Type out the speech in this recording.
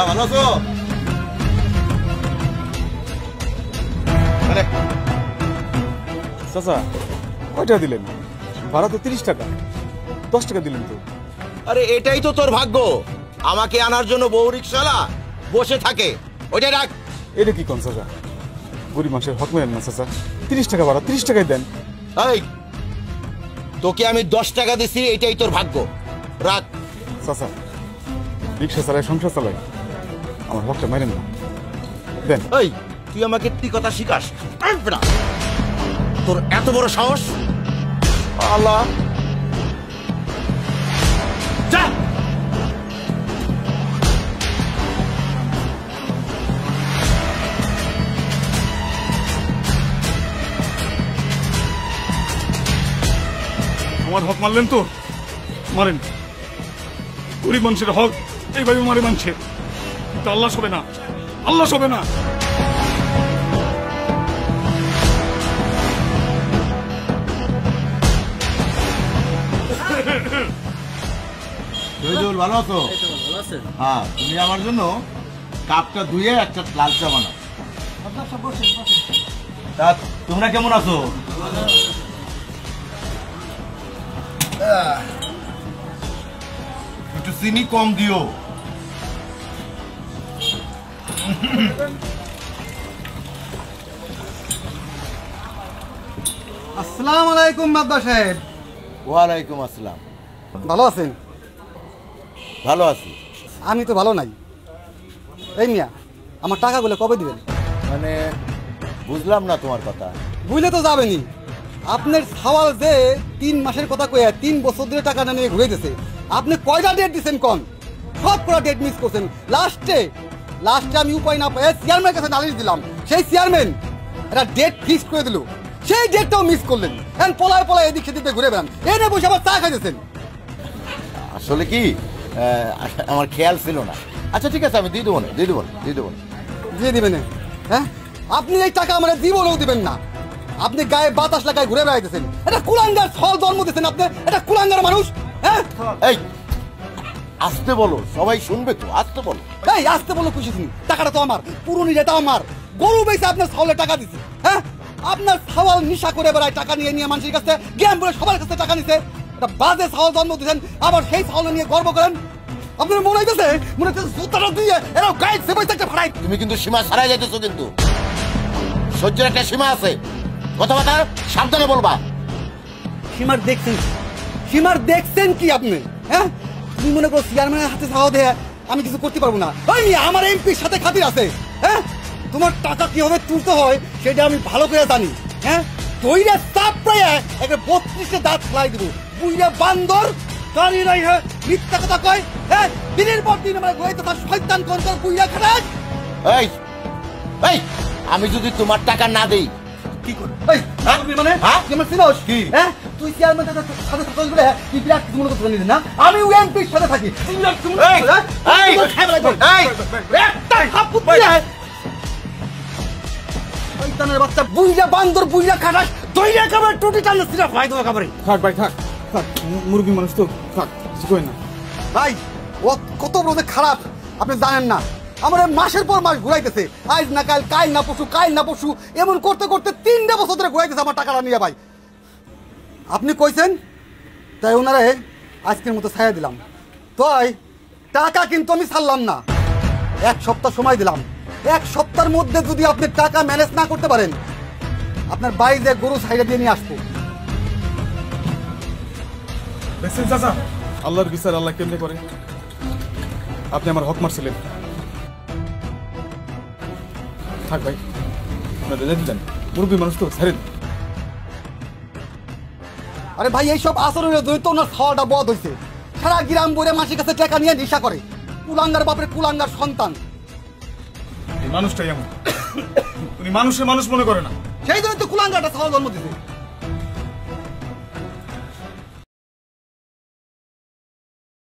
ভালো আছো? চাচা কয়টা দিলেন? ভাড়া তো 30 টাকা, 10 টাকা দিলেন তো। আরে এটাই তো তোর ভাগ্য, আমাকে আনার জন্য বউ রিক্সাওয়ালা বসে থাকে। ওইটা রাখ। এটা কি কোন চাচা? গরিব মানুষের হক মেরেন না চাচা। 30 টাকা ভাড়া, 30 টাকাই দেন। এই তোকে আমি 10 টাকা দিছি, এটাই তোর ভাগ্য, রাখ। চাচা রিক্সা চালায়, সংসার চালায়, আমার হকটা মেরেন না, দেন। এই তুই আমাকে কি কথা শিখাস? তোর এত বড় সাহস! আল্লাহ, যা। আমার হক মারলেন তো, মারেন। গরিব মানুষের হক এইভাবে মারে মানুষের, কিন্তু আল্লাহ সবে না, আল্লাহ সবে না। ভালো আছো? হ্যাঁ, তুমি আমার জন্য কাপটা ধুয়ে একটা লাল চা বানাও। তা তোমরা কেমন আছো? একটু চিনি কম দিও। আসসালামু আলাইকুম মাদ্দা সাহেব। ওয়ালাইকুম আসসালাম। ভালো আছেন? ভালো আছি। আমি তো ভালো নাই। এই মিয়া, আমার টাকাগুলো কবে দিবেন? মানে বুঝলাম না তোমার কথা। বুঝলে তো যাবেনি। আপনার সওয়াল যে 3 মাসের কথা কয়ে 3 বছর ধরে টাকা না নিয়ে ঘুরেতেছে, আপনি কয়টা ডেট দিচ্ছেন কন? সব কটা ডেট মিস করছেন। লাস্টে আমি উপায় না পেয়ে চেয়ারম্যানের কাছে নালিশ দিলাম। সেই চেয়ারম্যান একটা ডেট ফিক্স করে দিল, সেই ডেটটাও মিস করলেন। এখন পলায় এদিক সেদিকে ঘুরে বেড়ান, এনে বসে আবার চা খাইতেছেন। আসলে কি আমার খেয়াল ছিল না। আচ্ছা ঠিক আছে, আমি দিয়ে দেবো না। দিয়ে দিবেন? হ্যাঁ, আপনি এই টাকা আমার জীবনেও দিবেন না। আপনি গায়ে বাতাস লাগায় ঘুরে বেড়াইতেছেন। এটা কুলাঙ্গার ফল জন্ম দিচ্ছেন আপনি, এটা কুলাঙ্গার মানুষ। হ্যাঁ, এই আসতে বলো, সবাই শুনবে তো, আসতে বলো। এই আসতে বলো খুশি শুনি, টাকাটা তো আমার, পুরো নিজেটা আমার। গরু বেঁচে আপনার ছাওলে টাকা দিচ্ছে। হ্যাঁ, আপনার ছাওয়াল নিশা করে বেড়ায়, টাকা নিয়ে মানুষের কাছে জ্ঞান বলে সবার কাছে টাকা নিচ্ছে। এটা বাজে ছাওয়াল জন্ম দিচ্ছেন, আবার সেই ছাওলে নিয়ে গর্ব করেন। আপনার মনে হইতেছে জুতাটা দিয়ে এরাও গায়ে সেবাই একটা ভাড়াই। তুমি কিন্তু সীমা ছাড়াই যাইতেছো, কিন্তু সহ্যের একটা সীমা আছে। কথাবার্তা সাবধানে বলবা। সীমার দেখছেন কি আপনি? হ্যাঁ, তুমি মনে করো চেয়ারম্যানের হাতে ছাওয়া দেয়া আমি কিছু করতে পারবো না? ওই আমার এমপির সাথে খাতির আছে। হ্যাঁ, তোমার টাকা কিভাবে তুলতে হয় সেটা আমি ভালো করে জানি। হ্যাঁ, তৈরা চাপ প্রায় একটা 32 দাঁত ফেলাই দিব। বুইরা বান্দর গাড়ি নাই। হ্যাঁ, মিথ্যা কথা কয়। হ্যাঁ, দিনের পর দিন আমার ঘুরাইতে তার শয়তান কোন বুইরা খারাপ। এই আমি যদি তোমার টাকা না দেই কি করব? এই তুমি মানে কি আমার সিনোস কি? হ্যাঁ, তুই চেয়ারম্যানের সাথে থাকতে বলে তুই বিরাট কিছু মনে করতে নিলি না? আমি এমপির সাথে থাকি। তুই বিরাট কিছু মনে করছিস? একটা হাপুত দিয়া শয়তানের বাচ্চা, বুইরা বান্দর, বুইরা খাটাস, দইরা খাবার টুটি টানলে সিরা ভাই তোমার খাবারে। থাক ভাই, থাক, মুরগি মানুষ তো, থাক, কিছু কই না ভাই। ও কত বড় খারাপ আপনি জানেন না। আমার মাসের পর মাস ঘুরাইতেছে, আজ না কাল, কাল না পরশু, এমন করতে করতে 3টা বছর ধরে ঘুরাইতেছে আমার টাকাটা নিয়ে। ভাই আপনি কইছেন তাই ওনারে আজকের মতো ছায়া দিলাম। তাই টাকা কিন্তু আমি ছাড়লাম না, 1 সপ্তাহ সময় দিলাম। 1 সপ্তাহের মধ্যে যদি আপনি টাকা ম্যানেজ না করতে পারেন, আপনার বাড়িতে গরু সাইডে দিয়ে নিয়ে আসবো। দেখছেন চাচা, আল্লাহর বিচার আল্লাহ কেমনে করে। আপনি আমার হক মারছিলেন। থাক ভাই, যেতে দেন, মুরগি মানুষ তো ছেড়ে। আরে ভাই, এইসব আচরণের জন্য তো ওনার খাওয়াটা বদ হয়েছে। সারা গ্রাম বইরে মাসির কাছে টাকা নিয়ে নেশা করে। কুলাঙ্গার বাপরে কুলাঙ্গার সন্তান। এই মানুষটাই এমন, উনি মানুষের মানুষ মনে করে না, সেই জন্য তো কুলাঙ্গারটা খাওয়া জন্ম দিতে।